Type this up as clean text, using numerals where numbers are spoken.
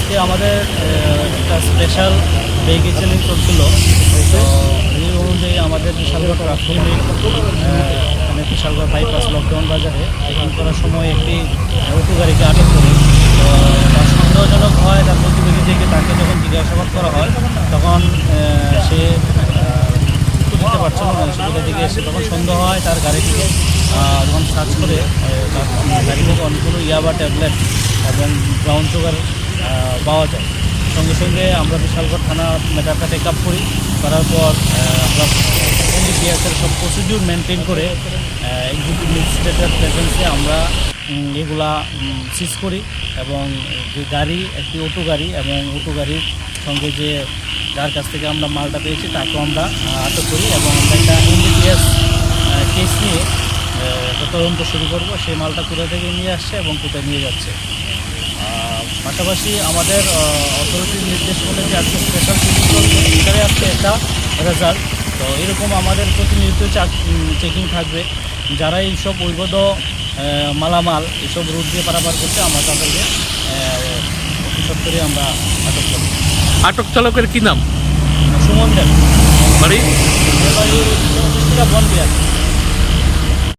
আজকে আমাদের একটা স্পেশাল ভেহিকেল চলছিল। তো এই অনুযায়ী আমাদের বিশালগড় ট্রাফিক মানে বিশালগড় বাইপাস লকডাউন বাজারে চেকিং করার সময় একটি অটো গাড়িকে আটক করি। তো তার সন্দেহজনক হয়, তার প্রতিবেদী থেকে তাকে যখন জিজ্ঞাসাবাদ করা হয় তখন সে দিতে পারছিল না। সেগুলো থেকে এসে তখন সন্দেহ হয় তার গাড়ি থেকে যখন সার্চ করে তার গাড়ি থেকে অনেকগুলো ইয়াবা ট্যাবলেট এবং ব্রাউন সুগার পাওয়া যায়। সঙ্গে সঙ্গে আমরা বিশালগড় থানা ম্যাটারটা টেক আপ করার পর আমরা এনডিপিএসের সব প্রসিডিউর মেনটেন করে এক্সিকিউটিভ ম্যাজিস্ট্রেটের প্রেজেন্সে আমরা এগুলা সিজ করি এবং যে গাড়ি একটি অটো গাড়ি এবং অটো গাড়ির সঙ্গে যে যার কাছ থেকে আমরা মালটা পেয়েছি তাকেও আমরা আটক করি এবং আমরা একটা এনডিপিএস কেস নিয়ে তদন্ত শুরু করব। সেই মালটা কোথায় থেকে নিয়ে আসছে এবং কোথায় নিয়ে যাচ্ছে। পাশাপাশি আমাদের অথরিটির নির্দেশ মতে যে আজকে স্পেশাল এটারে আজকে একটা রেজাল্ট। তো এরকম আমাদের প্রতিনিয়ত চেকিং থাকবে। যারা এইসব অবৈধ মালামাল এইসব রুট দিয়ে পারাপার করছে আমরা তাদেরকে অতি সত্তরে আমরা আটক করব। আটক চালকের কি নাম? সুমন দেব, বাড়ি বন বিহার।